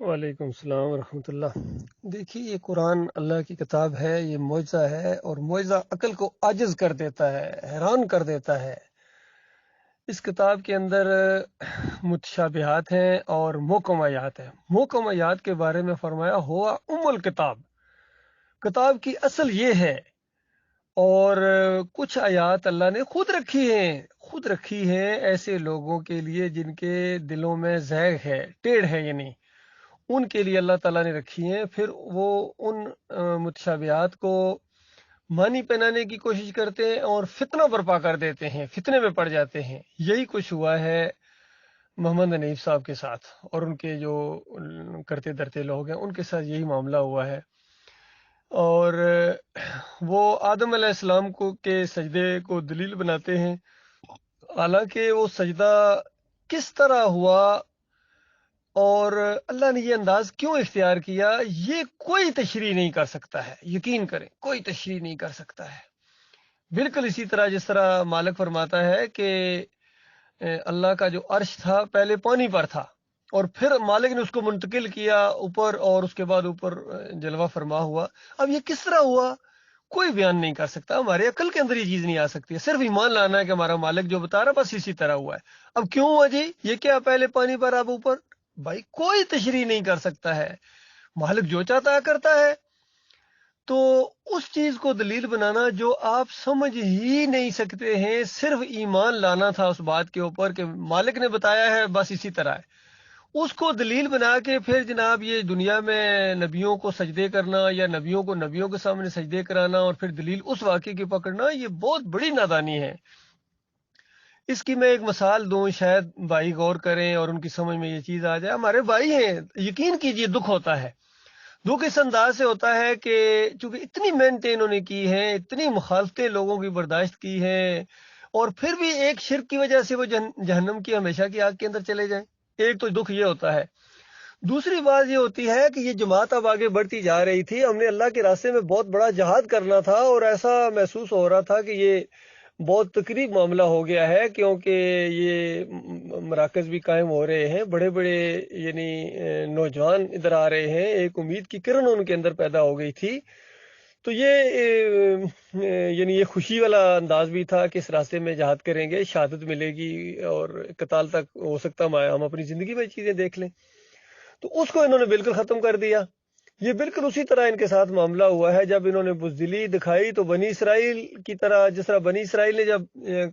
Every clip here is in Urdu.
وعلیکم السلام ورحمۃ اللہ۔ دیکھیے، یہ قرآن اللہ کی کتاب ہے، یہ معجزہ ہے، اور معجزہ عقل کو عاجز کر دیتا ہے، حیران کر دیتا ہے۔ اس کتاب کے اندر متشابہات ہیں اور محکم آیات ہیں۔ محکم آیات کے بارے میں فرمایا ہوا الکتاب، کتاب کی اصل یہ ہے، اور کچھ آیات اللہ نے خود رکھی ہیں ایسے لوگوں کے لیے جن کے دلوں میں زیغ ہے، ٹیڑھ ہے، یعنی ان کے لیے اللہ تعالیٰ نے رکھی ہیں۔ پھر وہ ان متشابہات کو معنی پہنانے کی کوشش کرتے ہیں اور فتنہ برپا کر دیتے ہیں، فتنے میں پڑ جاتے ہیں۔ یہی کچھ ہوا ہے محمد حنیف صاحب کے ساتھ، اور ان کے جو کرتے درتے لوگ ہیں ان کے ساتھ یہی معاملہ ہوا ہے۔ اور وہ آدم علیہ السلام کے سجدے کو دلیل بناتے ہیں، حالانکہ وہ سجدہ کس طرح ہوا اور اللہ نے یہ انداز کیوں اختیار کیا، یہ کوئی تشریح نہیں کر سکتا ہے۔ یقین کریں، کوئی تشریح نہیں کر سکتا ہے۔ بالکل اسی طرح جس طرح مالک فرماتا ہے کہ اللہ کا جو عرش تھا پہلے پانی پر تھا، اور پھر مالک نے اس کو منتقل کیا اوپر، اور اس کے بعد اوپر جلوہ فرما ہوا۔ اب یہ کس طرح ہوا، کوئی بیان نہیں کر سکتا، ہمارے عقل کے اندر یہ چیز نہیں آ سکتی ہے۔ صرف ایمان لانا ہے کہ ہمارا مالک جو بتا رہا بس اسی طرح ہوا ہے۔ اب کیوں ہوا جی، یہ کیا پہلے پانی پر اب اوپر، بھائی کوئی تشریح نہیں کر سکتا ہے، مالک جو چاہتا ہے کرتا ہے۔ تو اس چیز کو دلیل بنانا جو آپ سمجھ ہی نہیں سکتے ہیں، صرف ایمان لانا تھا اس بات کے اوپر کہ مالک نے بتایا ہے بس اسی طرح ہے، اس کو دلیل بنا کے پھر جناب یہ دنیا میں نبیوں کو سجدے کرنا یا نبیوں کے سامنے سجدے کرانا اور پھر دلیل اس واقعے کی پکڑنا، یہ بہت بڑی نادانی ہے۔ اس کی میں ایک مثال دوں، شاید بھائی غور کریں اور ان کی سمجھ میں یہ چیز آ جائے۔ ہمارے بھائی ہیں، یقین کیجئے دکھ ہوتا ہے۔ دکھ اس انداز سے ہوتا ہے کہ چونکہ اتنی محنتیں انہوں نے کی ہیں، اتنی مخالفتیں لوگوں کی برداشت کی ہیں، اور پھر بھی ایک شرک کی وجہ سے وہ جہنم کی ہمیشہ کی آگ کے اندر چلے جائیں۔ ایک تو دکھ یہ ہوتا ہے۔ دوسری بات یہ ہوتی ہے کہ یہ جماعت اب آگے بڑھتی جا رہی تھی، ہم نے اللہ کے راستے میں بہت بڑا جہاد کرنا تھا، اور ایسا محسوس ہو رہا تھا کہ یہ بہت تقریب معاملہ ہو گیا ہے، کیونکہ یہ مراکز بھی قائم ہو رہے ہیں، بڑے بڑے یعنی نوجوان ادھر آ رہے ہیں، ایک امید کی کرن ان کے اندر پیدا ہو گئی تھی۔ تو یہ یعنی یہ خوشی والا انداز بھی تھا کہ اس راستے میں جہاد کریں گے، شہادت ملے گی، اور قتال تک ہو سکتا ہم اپنی زندگی میں چیزیں دیکھ لیں۔ تو اس کو انہوں نے بالکل ختم کر دیا۔ یہ بالکل اسی طرح ان کے ساتھ معاملہ ہوا ہے، جب انہوں نے بزدلی دکھائی تو بنی اسرائیل کی طرح، جس طرح بنی اسرائیل نے جب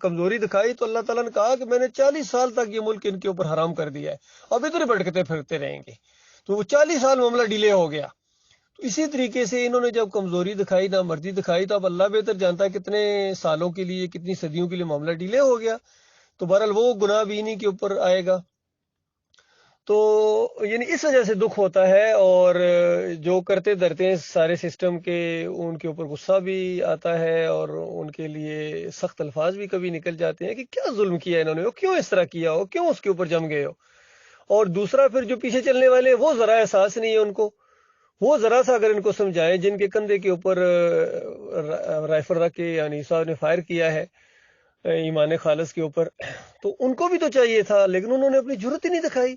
کمزوری دکھائی تو اللہ تعالیٰ نے کہا کہ میں نے 40 سال تک یہ ملک ان کے اوپر حرام کر دیا ہے، اب ادھر بھٹکتے پھرتے رہیں گے۔ تو وہ 40 سال معاملہ ڈیلے ہو گیا۔ تو اسی طریقے سے انہوں نے جب کمزوری دکھائی، نامردی دکھائی، تو اب اللہ بہتر جانتا ہے کتنے سالوں کے لیے، کتنی صدیوں کے لیے معاملہ ڈیلے ہو گیا۔ تو بہرحال وہ گناہ بھی انہی کے اوپر آئے گا۔ تو یعنی اس وجہ سے دکھ ہوتا ہے، اور جو کرتے درتے ہیں سارے سسٹم کے، ان کے اوپر غصہ بھی آتا ہے، اور ان کے لیے سخت الفاظ بھی کبھی نکل جاتے ہیں کہ کیا ظلم کیا انہوں نے، وہ کیوں اس طرح کیا ہو، کیوں اس کے اوپر جم گئے ہو۔ اور دوسرا پھر جو پیچھے چلنے والے وہ ذرا احساس نہیں ہے ان کو، وہ ذرا سا اگر ان کو سمجھائیں، جن کے کندھے کے اوپر رائفل رکھ کے یعنی صاحب نے فائر کیا ہے ایمان خالص کے اوپر، تو ان کو بھی تو چاہیے تھا، لیکن انہوں نے اپنی جرات ہی نہیں دکھائی۔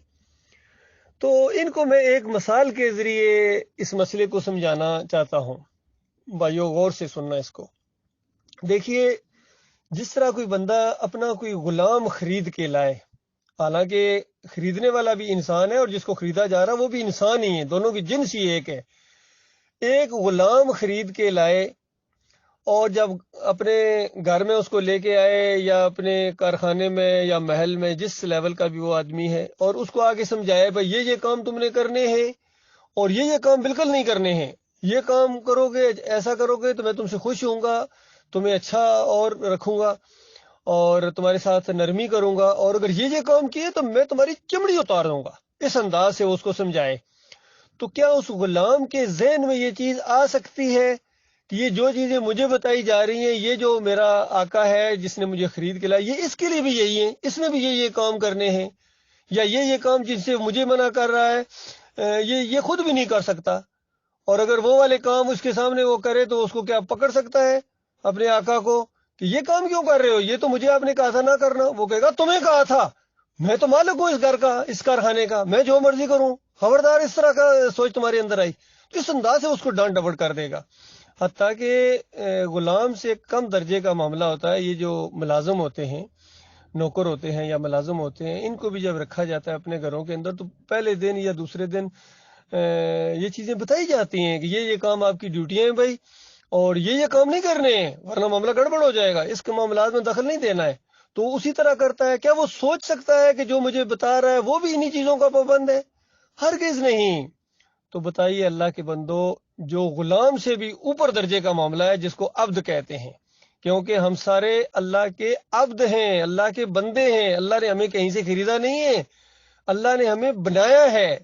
تو ان کو میں ایک مثال کے ذریعے اس مسئلے کو سمجھانا چاہتا ہوں۔ بھائیو غور سے سننا اس کو۔ دیکھیے، جس طرح کوئی بندہ اپنا کوئی غلام خرید کے لائے، حالانکہ خریدنے والا بھی انسان ہے اور جس کو خریدا جا رہا وہ بھی انسان ہی ہے، دونوں کی جنس ہی ایک ہے۔ ایک غلام خرید کے لائے، اور جب اپنے گھر میں اس کو لے کے آئے یا اپنے کارخانے میں یا محل میں، جس لیول کا بھی وہ آدمی ہے، اور اس کو آگے سمجھایا بھائی یہ کام تم نے کرنے ہیں اور یہ کام بالکل نہیں کرنے ہیں، یہ کام کرو گے، ایسا کرو گے تو میں تم سے خوش ہوں گا، تمہیں اچھا اور رکھوں گا اور تمہارے ساتھ نرمی کروں گا، اور اگر یہ کام کیے تو میں تمہاری چمڑی اتار دوں گا، اس انداز سے وہ اس کو سمجھائے، تو کیا اس غلام کے ذہن میں یہ چیز آ سکتی ہے کہ یہ جو چیزیں مجھے بتائی جا رہی ہیں، یہ جو میرا آقا ہے جس نے مجھے خرید کے لایا، یہ اس کے لیے بھی یہی ہے، اس نے بھی یہ کام کرنے ہیں، یا یہ کام جن سے مجھے منع کر رہا ہے یہ خود بھی نہیں کر سکتا، اور اگر وہ والے کام اس کے سامنے وہ کرے تو اس کو کیا پکڑ سکتا ہے اپنے آقا کو کہ یہ کام کیوں کر رہے ہو، یہ تو مجھے آپ نے کہا تھا نہ کرنا۔ وہ کہے گا تمہیں کہا تھا، میں تو مالک ہوں اس گھر کا، اس کارخانے کا، میں جو مرضی کروں، خبردار اس طرح کا سوچ تمہارے اندر آئی، تو اس انداز سے اس کو ڈانٹ ڈپٹ کر دے گا۔ حتیٰ کہ غلام سے کم درجے کا معاملہ ہوتا ہے، یہ جو ملازم ہوتے ہیں، نوکر ہوتے ہیں یا ملازم ہوتے ہیں، ان کو بھی جب رکھا جاتا ہے اپنے گھروں کے اندر تو پہلے دن یا دوسرے دن یہ چیزیں بتائی جاتی ہیں کہ یہ کام آپ کی ڈیوٹیاں ہیں بھائی، اور یہ کام نہیں کرنے ہیں ورنہ معاملہ گڑبڑ ہو جائے گا، اس کے معاملات میں دخل نہیں دینا ہے۔ تو اسی طرح کرتا ہے۔ کیا وہ سوچ سکتا ہے کہ جو مجھے بتا رہا ہے وہ بھی انہی چیزوں کا پابند ہے؟ ہرگز نہیں۔ تو بتائیے اللہ کے بندو، جو غلام سے بھی اوپر درجے کا معاملہ ہے جس کو عبد کہتے ہیں، کیونکہ ہم سارے اللہ کے عبد ہیں، اللہ کے بندے ہیں، اللہ نے ہمیں کہیں سے خریدا نہیں ہے، اللہ نے ہمیں بنایا ہے۔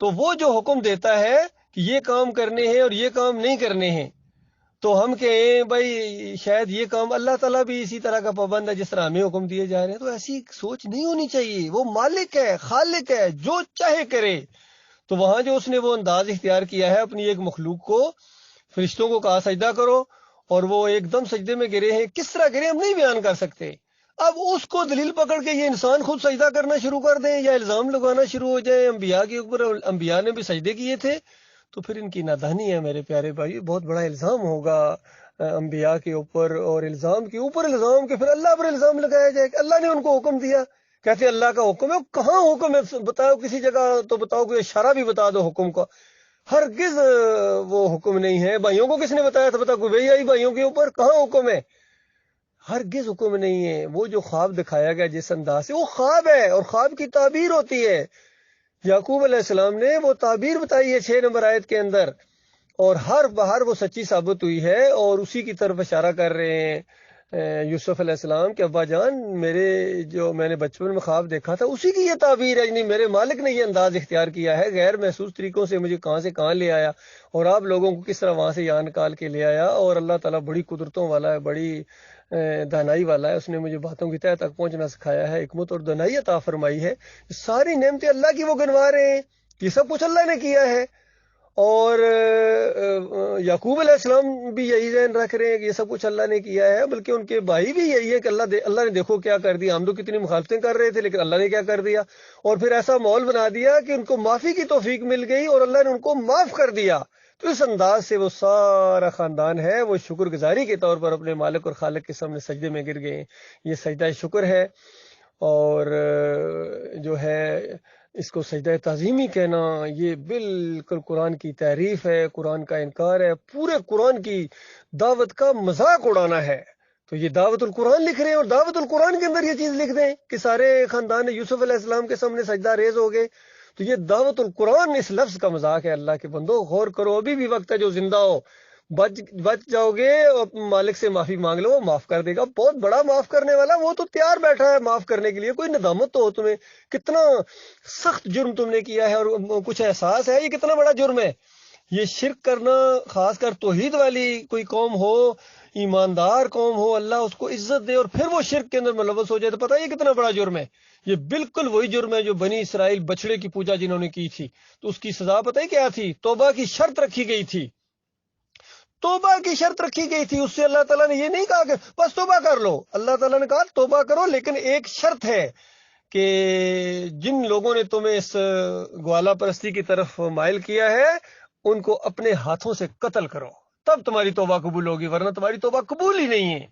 تو وہ جو حکم دیتا ہے کہ یہ کام کرنے ہیں اور یہ کام نہیں کرنے ہیں، تو ہم کہیں بھائی شاید یہ کام اللہ تعالیٰ بھی اسی طرح کا پابند ہے جس طرح ہمیں حکم دیے جا رہے ہیں، تو ایسی سوچ نہیں ہونی چاہیے۔ وہ مالک ہے، خالق ہے، جو چاہے کرے۔ تو وہاں جو اس نے وہ انداز اختیار کیا ہے اپنی ایک مخلوق کو، فرشتوں کو کہا سجدہ کرو، اور وہ ایک دم سجدے میں گرے ہیں، کس طرح گرے ہم نہیں بیان کر سکتے۔ اب اس کو دلیل پکڑ کے یہ انسان خود سجدہ کرنا شروع کر دیں یا الزام لگانا شروع ہو جائے انبیاء کے اوپر، انبیاء نے بھی سجدے کیے تھے، تو پھر ان کی نادانی ہے میرے پیارے بھائی، بہت بڑا الزام ہوگا انبیاء کے اوپر، اور الزام کے اوپر الزام کے پھر اللہ پر الزام لگایا جائے کہ اللہ نے ان کو حکم دیا۔ کہتے اللہ کا حکم ہے، کہاں حکم ہے بتاؤ، کسی جگہ تو بتاؤ، کوئی اشارہ بھی بتا دو حکم کا۔ ہرگز وہ حکم نہیں ہے۔ بھائیوں کو کس نے بتایا تھا؟ بتا کوئی بھائی آئی بھائیوں کے اوپر، کہاں حکم ہے؟ ہرگز حکم نہیں ہے۔ وہ جو خواب دکھایا گیا جس انداز سے، وہ خواب ہے اور خواب کی تعبیر ہوتی ہے۔ یعقوب علیہ السلام نے وہ تعبیر بتائی ہے 6 نمبر آیت کے اندر، اور ہر بہر وہ سچی ثابت ہوئی ہے، اور اسی کی طرف اشارہ کر رہے ہیں یوسف علیہ السلام کہ ابا جان، میرے جو میں نے بچپن میں خواب دیکھا تھا اسی کی یہ تعبیر ہے، یعنی میرے مالک نے یہ انداز اختیار کیا ہے، غیر محسوس طریقوں سے مجھے کہاں سے کہاں لے آیا، اور آپ لوگوں کو کس طرح وہاں سے یہاں نکال کے لے آیا، اور اللہ تعالیٰ بڑی قدرتوں والا ہے، بڑی دانائی والا ہے، اس نے مجھے باتوں کی تہہ تک پہنچنا سکھایا ہے، حکمت اور دانائی عطا فرمائی ہے۔ ساری نعمتیں اللہ کی وہ گنوا رہے ہیں، یہ سب کچھ اللہ نے کیا ہے۔ اور یعقوب علیہ السلام بھی یہی ذہن رکھ رہے ہیں کہ یہ سب کچھ اللہ نے کیا ہے، بلکہ ان کے بھائی بھی یہی ہے کہ اللہ نے دیکھو کیا کر دیا، ہم تو کتنی مخالفتیں کر رہے تھے لیکن اللہ نے کیا کر دیا، اور پھر ایسا ماحول بنا دیا کہ ان کو معافی کی توفیق مل گئی اور اللہ نے ان کو معاف کر دیا۔ تو اس انداز سے وہ سارا خاندان ہے وہ شکر گزاری کے طور پر اپنے مالک اور خالق کے سامنے سجدے میں گر گئے۔ یہ سجدہ شکر ہے، اور جو ہے اس کو سجدہ تعظیمی کہنا، یہ بالکل قرآن کی تعریف ہے، قرآن کا انکار ہے، پورے قرآن کی دعوت کا مذاق اڑانا ہے۔ تو یہ دعوت القرآن لکھ رہے ہیں، اور دعوت القرآن کے اندر یہ چیز لکھ دیں کہ سارے خاندان یوسف علیہ السلام کے سامنے سجدہ ریز ہو گئے، تو یہ دعوت القرآن اس لفظ کا مذاق ہے۔ اللہ کے بندو غور کرو، ابھی بھی وقت ہے، جو زندہ ہو بچ جاؤ گے اور مالک سے معافی مانگ لو، وہ معاف کر دے گا، بہت بڑا معاف کرنے والا، وہ تو تیار بیٹھا ہے معاف کرنے کے لیے۔ کوئی ندامت تو ہو تمہیں، کتنا سخت جرم تم نے کیا ہے اور کچھ احساس ہے یہ کتنا بڑا جرم ہے۔ یہ شرک کرنا، خاص کر توحید والی کوئی قوم ہو، ایماندار قوم ہو، اللہ اس کو عزت دے اور پھر وہ شرک کے اندر ملوث ہو جائے تو پتہ یہ کتنا بڑا جرم ہے۔ یہ بالکل وہی جرم ہے جو بنی اسرائیل بچڑے کی پوجا جنہوں نے کی تھی، تو اس کی سزا پتہ ہے کیا تھی؟ توبہ کی شرط رکھی گئی تھی، توبہ کی شرط رکھی گئی تھی۔ اس سے اللہ تعالیٰ نے یہ نہیں کہا کہ بس توبہ کر لو، اللہ تعالیٰ نے کہا توبہ کرو، لیکن ایک شرط ہے کہ جن لوگوں نے تمہیں اس گوالا پرستی کی طرف مائل کیا ہے ان کو اپنے ہاتھوں سے قتل کرو، تب تمہاری توبہ قبول ہوگی، ورنہ تمہاری توبہ قبول ہی نہیں ہے۔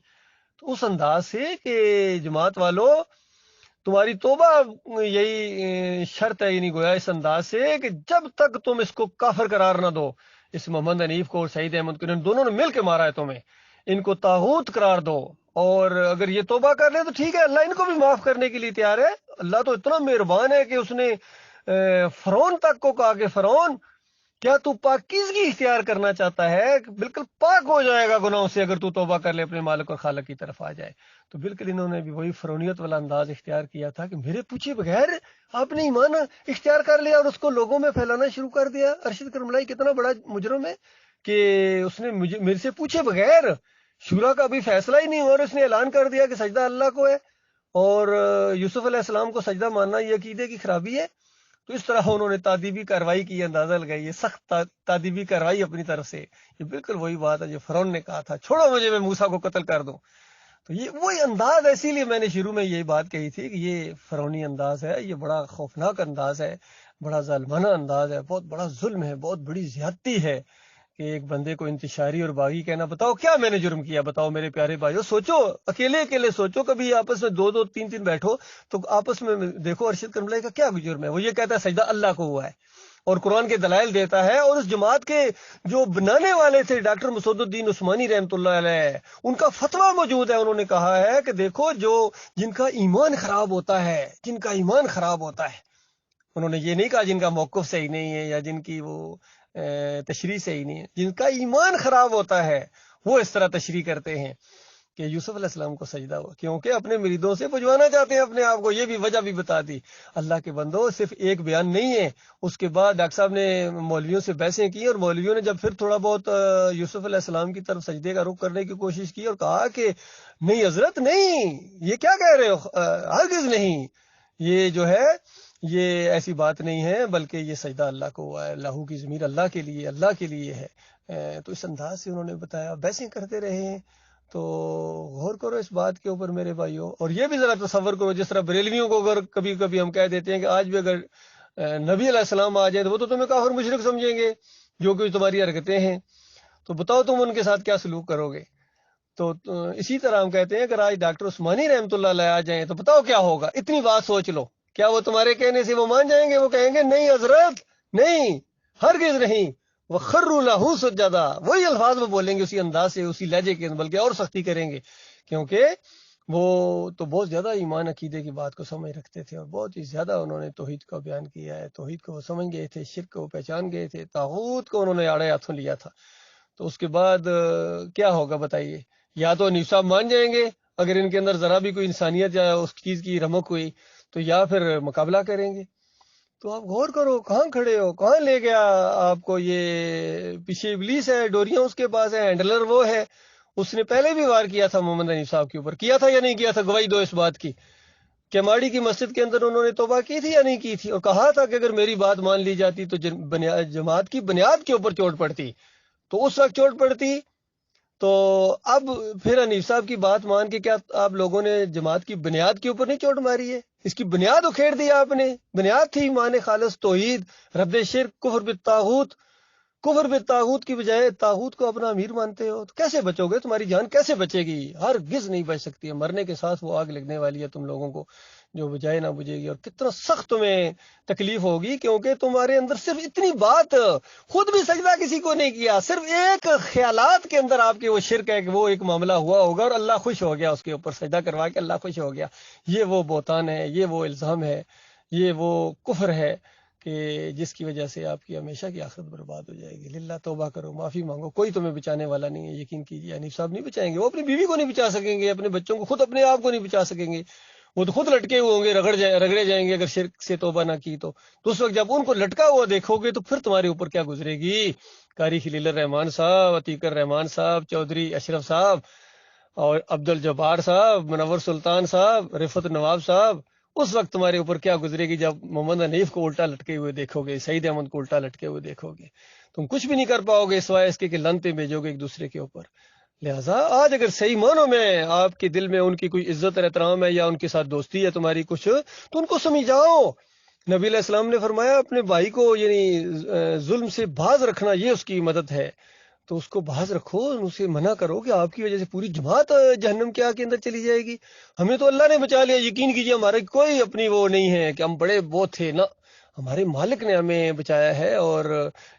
تو اس انداز سے کہ جماعت والو، تمہاری توبہ یہی شرط ہے، یعنی گویا اس انداز سے کہ جب تک تم اس کو کافر قرار نہ دو، اس محمد حنیف کو اور سعید احمد کو، ان دونوں نے مل کے مارا ہے تمہیں، ان کو طاغوت قرار دو، اور اگر یہ توبہ کر لے تو ٹھیک ہے، اللہ ان کو بھی معاف کرنے کے لیے تیار ہے۔ اللہ تو اتنا مہربان ہے کہ اس نے فرعون تک کو کہا کہ فرعون، کیا تو پاکیزگی اختیار کرنا چاہتا ہے کہ بالکل پاک ہو جائے گا گناہوں سے اگر تو توبہ کر لے، اپنے مالک اور خالق کی طرف آ جائے؟ تو بالکل انہوں نے بھی وہی فرعونیت والا انداز اختیار کیا تھا کہ میرے پوچھے بغیر آپ نے ایمان اختیار کر لیا اور اس کو لوگوں میں پھیلانا شروع کر دیا۔ ارشد کرملائی کتنا بڑا مجرم ہے کہ اس نے میرے سے پوچھے بغیر، شورا کا بھی فیصلہ ہی نہیں ہوا اور اس نے اعلان کر دیا کہ سجدہ اللہ کو ہے، اور یوسف علیہ السلام کو سجدہ ماننا یہ عقیدے کی خرابی ہے۔ تو اس طرح انہوں نے تعدیبی کارروائی کی، اندازہ لگائیے، سخت تعدیبی کارروائی اپنی طرف سے۔ یہ بالکل وہی بات ہے جو فرعون نے کہا تھا، چھوڑو مجھے، میں موسیٰ کو قتل کر دوں۔ تو یہ وہی انداز ہے، اسی لیے میں نے شروع میں یہی بات کہی تھی کہ یہ فرعونی انداز ہے، یہ بڑا خوفناک انداز ہے۔ بڑا ظالمانہ انداز ہے، بہت بڑا ظلم ہے، بہت بڑی زیادتی ہے کہ ایک بندے کو انتشاری اور باغی کہنا۔ بتاؤ کیا میں نے جرم کیا؟ بتاؤ میرے پیارے بھائیو، سوچو، اکیلے اکیلے سوچو، کبھی آپس میں دو دو تین تین بیٹھو تو آپس میں دیکھو ارشد کرملائی کا کیا جرم ہے۔ وہ یہ کہتا ہے سجدہ اللہ کو ہوا ہے، اور قرآن کے دلائل دیتا ہے، اور اس جماعت کے جو بنانے والے تھے ڈاکٹر مسعود الدین عثمانی رحمۃ اللہ علیہ، ان کا فتویٰ موجود ہے۔ انہوں نے کہا ہے کہ دیکھو جن کا ایمان خراب ہوتا ہے، جن کا ایمان خراب ہوتا ہے، انہوں نے یہ نہیں کہا جن کا موقف صحیح نہیں ہے یا جن کی وہ تشریح صحیح نہیں ہے، جن کا ایمان خراب ہوتا ہے وہ اس طرح تشریح کرتے ہیں کہ یوسف علیہ السلام کو سجدہ ہوا، کیونکہ اپنے مریدوں سے پجوانا چاہتے ہیں اپنے آپ کو۔ یہ بھی وجہ بھی بتا دی۔ اللہ کے بندو، صرف ایک بیان نہیں ہے۔ اس کے بعد ڈاکٹر صاحب نے مولویوں سے بحثیں کی، اور مولویوں نے جب پھر تھوڑا بہت یوسف علیہ السلام کی طرف سجدے کا رخ کرنے کی کوشش کی اور کہا کہ نہیں حضرت نہیں، یہ کیا کہہ رہے ہو، ہرگز نہیں، یہ جو ہے یہ ایسی بات نہیں ہے، بلکہ یہ سجدہ اللہ کو ہوا ہے، لہو کی ضمیر اللہ کے لیے، اللہ کے لیے ہے۔ تو اس انداز سے انہوں نے بتایا، بحثیں کرتے رہے ہیں۔ تو غور کرو اس بات کے اوپر میرے بھائیوں، اور یہ بھی ذرا تصور کرو، جس طرح بریلویوں کو اگر کبھی کبھی ہم کہہ دیتے ہیں کہ آج بھی اگر نبی علیہ السلام آ جائیں تو وہ تو تمہیں کافر مشرک سمجھیں گے جو کہ تمہاری حرکتیں ہیں، تو بتاؤ تم ان کے ساتھ کیا سلوک کرو گے۔ تو اسی طرح ہم کہتے ہیں اگر آج ڈاکٹر عثمانی رحمۃ اللہ علیہ آ جائیں تو بتاؤ کیا ہوگا۔ اتنی بات سوچ لو، کیا وہ تمہارے کہنے سے وہ مان جائیں گے؟ وہ کہیں گے نہیں حضرت نہیں، ہرگز نہیں، وَخَرُّوا لَهُ سُجَّدًا، وہی الفاظ وہ بولیں گے اسی انداز سے، اسی لہجے کے اندر، بلکہ اور سختی کریں گے، کیونکہ وہ تو بہت زیادہ ایمان عقیدے کی بات کو سمجھ رکھتے تھے، اور بہت ہی زیادہ انہوں نے توحید کا بیان کیا ہے، توحید کو وہ سمجھ گئے تھے، شرک کو وہ پہچان گئے تھے، طاغوت کو انہوں نے آڑے ہاتھوں لیا تھا۔ تو اس کے بعد کیا ہوگا بتائیے؟ یا تو حنیف صاحب مان جائیں گے اگر ان کے اندر ذرا بھی کوئی انسانیت یا اس چیز کی رمق ہوئی تو، یا پھر مقابلہ کریں گے۔ تو آپ غور کرو، کہاں کھڑے ہو، کہاں لے گیا آپ کو یہ؟ پیچھے ابلیس ہے، ڈوریاں اس کے پاس ہے، ہینڈلر وہ ہے، اس نے پہلے بھی وار کیا تھا محمد حنیف صاحب کے اوپر، کیا تھا یا نہیں کیا تھا؟ گواہی دو اس بات کی کہ ماڑی کی مسجد کے اندر انہوں نے توبہ کی تھی یا نہیں کی تھی، اور کہا تھا کہ اگر میری بات مان لی جاتی تو جماعت کی بنیاد کے اوپر چوٹ پڑتی، تو اس وقت چوٹ پڑتی۔ تو اب پھر حنیف صاحب کی بات مان کے کیا آپ لوگوں نے جماعت کی بنیاد کے اوپر نہیں چوٹ ماری ہے؟ اس کی بنیاد اکھیڑ دیا آپ نے۔ بنیاد تھی ایمان خالص، توحید، رد شرک، کفر بالطاغوت۔ کفر بالطاغوت کی بجائے طاغوت کو اپنا امیر مانتے ہو، تو کیسے بچو گے؟ تمہاری جان کیسے بچے گی؟ ہرگز نہیں بچ سکتی ہے، مرنے کے ساتھ وہ آگ لگنے والی ہے تم لوگوں کو، جو بجائے نہ بجھے گی، اور کتنا سخت تمہیں تکلیف ہوگی، کیونکہ تمہارے اندر صرف اتنی بات، خود بھی سجدہ کسی کو نہیں کیا، صرف ایک خیالات کے اندر آپ کے وہ شرک ہے کہ وہ ایک معاملہ ہوا ہوگا اور اللہ خوش ہو گیا، اس کے اوپر سجدہ کروا کے اللہ خوش ہو گیا۔ یہ وہ بہتان ہے، یہ وہ الزام ہے، یہ وہ کفر ہے کہ جس کی وجہ سے آپ کی ہمیشہ کی آخرت برباد ہو جائے گی۔ للہ توبہ کرو، معافی مانگو، کوئی تمہیں بچانے والا نہیں ہے، یقین کیجیے۔ حنیف صاحب نہیں بچائیں گے، وہ اپنی بیوی کو نہیں بچا سکیں گے، اپنے بچوں کو، خود اپنے آپ کو نہیں بچا سکیں گے، وہ تو خود لٹکے ہوئے ہوں گے، رگڑے جائیں گے اگر شرک سے توبہ نہ کی تو۔ اس وقت جب ان کو لٹکا ہوا دیکھو گے تو پھر تمہارے اوپر کیا گزرے گی؟ قاری خلیل الرحمان صاحب، عتیق الرحمان صاحب، چودھری اشرف صاحب، اور عبد الجبار صاحب، منور سلطان صاحب، رفعت نواب صاحب، اس وقت تمہارے اوپر کیا گزرے گی جب محمد حنیف کو الٹا لٹکے ہوئے دیکھو گے، سعید احمد کو الٹا لٹکے ہوئے دیکھو گے؟ تم کچھ بھی نہیں کر پاؤ گے سوائے اس کے کہ لنتے بھیجو گے ایک دوسرے کے اوپر۔ لہٰذا آج اگر صحیح معنوں میں آپ کے دل میں ان کی کوئی عزت اور احترام ہے یا ان کے ساتھ دوستی ہے تمہاری کچھ، تو ان کو سمجھاؤ۔ نبی علیہ السلام نے فرمایا اپنے بھائی کو یعنی ظلم سے باز رکھنا یہ اس کی مدد ہے، تو اس کو باز رکھو، اسے منع کرو کہ آپ کی وجہ سے پوری جماعت جہنم کے آگ کے اندر چلی جائے گی۔ ہمیں تو اللہ نے بچا لیا، یقین کیجیے، ہمارے کوئی اپنی وہ نہیں ہے کہ ہم بڑے وہ تھے، نہ، ہمارے مالک نے ہمیں بچایا ہے، اور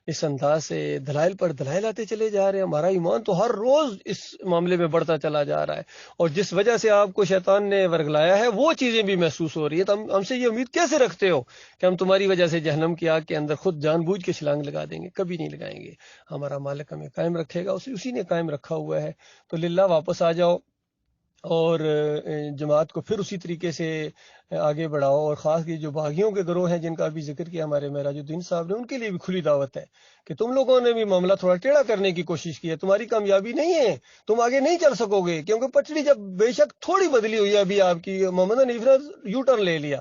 اس انداز سے دلائل پر دلائل آتے چلے جا رہے ہیں۔ ہمارا ایمان تو ہر روز اس معاملے میں بڑھتا چلا جا رہا ہے، اور جس وجہ سے آپ کو شیطان نے ورگلایا ہے وہ چیزیں بھی محسوس ہو رہی ہیں، تو ہم سے یہ امید کیسے رکھتے ہو کہ ہم تمہاری وجہ سے جہنم کی آگ کے اندر خود جان بوجھ کے چھلانگ لگا دیں گے؟ کبھی نہیں لگائیں گے۔ ہمارا مالک ہمیں قائم رکھے گا، اسی نے قائم رکھا ہوا ہے۔ تو للہ واپس آ جاؤ، اور جماعت کو پھر اسی طریقے سے آگے بڑھاؤ، اور خاص کی جو باغیوں کے گروہ ہیں جن کا بھی ذکر کیا ہمارے معراج الدین صاحب نے، ان کے لیے بھی کھلی دعوت ہے کہ تم لوگوں نے بھی معاملہ تھوڑا ٹیڑھا کرنے کی کوشش کی ہے، تمہاری کامیابی نہیں ہے، تم آگے نہیں چل سکو گے، کیونکہ پٹڑی جب بے شک تھوڑی بدلی ہوئی ہے ابھی آپ کی، محمد حنیف نے یو ٹرن لے لیا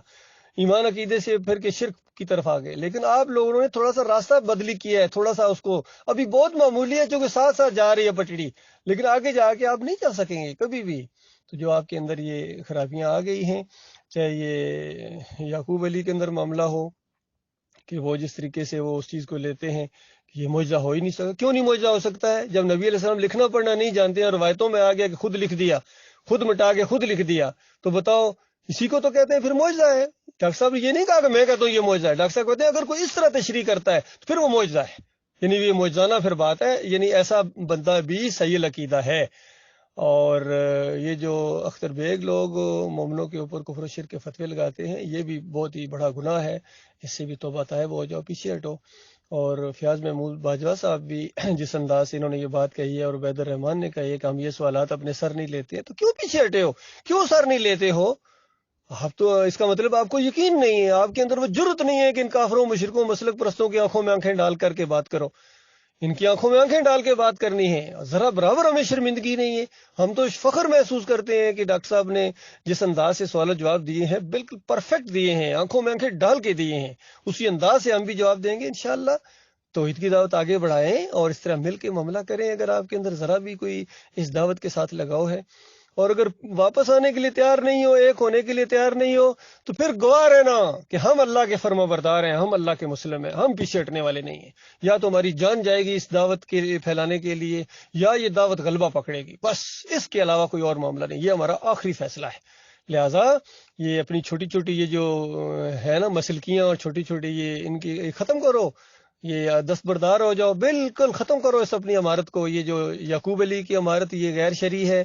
ایمان عقیدے سے پھر کے شرک کی طرف آ گئے، لیکن آپ لوگوں نے تھوڑا سا راستہ بدلی کیا ہے، تھوڑا سا اس کو ابھی بہت معمولی ہے چونکہ ساتھ ساتھ جا رہی ہے پٹڑی، لیکن آگے جا کے آپ نہیں چل سکیں گے کبھی بھی۔ تو جو آپ کے اندر یہ خرابیاں آ گئی ہیں، چاہے یہ یعقوب علی کے اندر معاملہ ہو، کہ وہ جس طریقے سے وہ اس چیز کو لیتے ہیں کہ یہ معجزہ ہو ہی نہیں سکتا. کیوں نہیں معجزہ ہو سکتا ہے؟ جب نبی علیہ السلام لکھنا پڑھنا نہیں جانتے ہیں، روایتوں میں آ گیا کہ خود لکھ دیا، خود مٹا کے خود لکھ دیا، تو بتاؤ اسی کو تو کہتے ہیں پھر معجزہ ہے. ڈاکٹر صاحب یہ نہیں کہا کہ میں کہتا ہوں یہ معجزہ ہے. ڈاکٹر صاحب کہتے ہیں اگر کوئی اس طرح تشریح کرتا ہے تو پھر وہ معجزہ ہے، یعنی یہ معجزانہ پھر بات ہے، یعنی ایسا بندہ بھی صحیح العقیدہ ہے. اور یہ جو اختر بیگ لوگ مومنوں کے اوپر کفر و شرک کے فتوے لگاتے ہیں، یہ بھی بہت ہی بڑا گناہ ہے. اس سے بھی توبہ طائب ہو جاؤ، پیچھے ہٹو. اور فیاض محمود باجوہ صاحب بھی جس انداز سے انہوں نے یہ بات کہی ہے، اور عبید الرحمان نے کہی ہے کہ ہم یہ سوالات اپنے سر نہیں لیتے ہیں، تو کیوں پیچھے ہٹے ہو؟ کیوں سر نہیں لیتے ہو؟ آپ تو اس کا مطلب آپ کو یقین نہیں ہے، آپ کے اندر وہ جرت نہیں ہے کہ ان کافروں مشرکوں مسلک پرستوں کی آنکھوں میں آنکھیں ڈال کر کے بات کرو. ان کی آنکھوں میں آنکھیں ڈال کے بات کرنی ہے. ذرا برابر ہمیں شرمندگی نہیں ہے. ہم تو فخر محسوس کرتے ہیں کہ ڈاکٹر صاحب نے جس انداز سے سوال جواب دیے ہیں بالکل پرفیکٹ دیے ہیں، آنکھوں میں آنکھیں ڈال کے دیے ہیں. اسی انداز سے ہم بھی جواب دیں گے انشاءاللہ. توحید کی دعوت آگے بڑھائیں اور اس طرح مل کے معاملہ کریں. اگر آپ کے اندر ذرا بھی کوئی اس دعوت کے ساتھ لگاؤ ہے، اور اگر واپس آنے کے لیے تیار نہیں ہو، ایک ہونے کے لیے تیار نہیں ہو، تو پھر گواہ رہنا کہ ہم اللہ کے فرما بردار ہیں، ہم اللہ کے مسلم ہیں، ہم پیچھے ہٹنے والے نہیں ہیں. یا تو ہماری جان جائے گی اس دعوت کے پھیلانے کے لیے، یا یہ دعوت غلبہ پکڑے گی، بس اس کے علاوہ کوئی اور معاملہ نہیں. یہ ہمارا آخری فیصلہ ہے. لہٰذا یہ اپنی چھوٹی چھوٹی یہ جو ہے نا مسلکیاں اور چھوٹی چھوٹی یہ ان کی ختم کرو. یہ دستبردار ہو جاؤ، بالکل ختم کرو اس اپنی عمارت کو. یہ جو یعقوب علی کی عمارت یہ غیر شرعی ہے،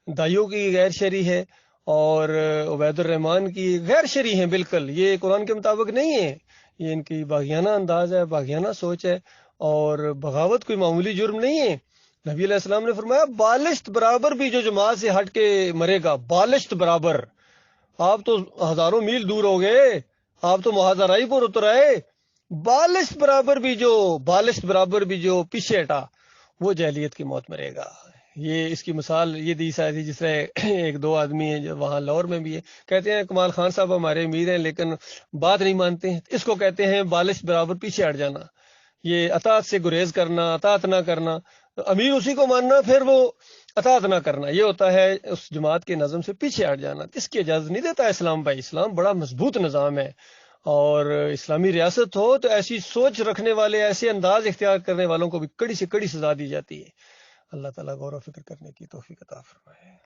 دائیوں کی غیر شرعی ہے، اور عبید الرحمان کی غیر شرعی ہیں بالکل. یہ قرآن کے مطابق نہیں ہے. یہ ان کی باغیانہ انداز ہے، باغیانہ سوچ ہے، اور بغاوت کوئی معمولی جرم نہیں ہے. نبی علیہ السلام نے فرمایا بالشت برابر بھی جو جماعت سے ہٹ کے مرے گا، بالشت برابر. آپ تو ہزاروں میل دور ہو گئے، آپ تو مہاجرائی پر اتر آئے. بالشت برابر بھی جو پیچھے ہٹا وہ جاہلیت کی موت مرے گا. یہ اس کی مثال یہ دی ساری جس طرح ایک دو آدمی ہیں جو وہاں لاہور میں بھی ہے، کہتے ہیں کمال خان صاحب ہمارے امیر ہیں لیکن بات نہیں مانتے ہیں. اس کو کہتے ہیں بالشت برابر پیچھے ہٹ جانا، یہ اطاعت سے گریز کرنا، اطاعت نہ کرنا. امیر اسی کو ماننا پھر وہ اطاعت نہ کرنا، یہ ہوتا ہے اس جماعت کے نظم سے پیچھے ہٹ جانا. اس کی اجازت نہیں دیتا اسلام. بھائی اسلام بڑا مضبوط نظام ہے، اور اسلامی ریاست ہو تو ایسی سوچ رکھنے والے، ایسے انداز اختیار کرنے والوں کو بھی کڑی سے کڑی سزا دی جاتی ہے. اللہ تعالیٰ غور و فکر کرنے کی توفیق عطا فرمائے.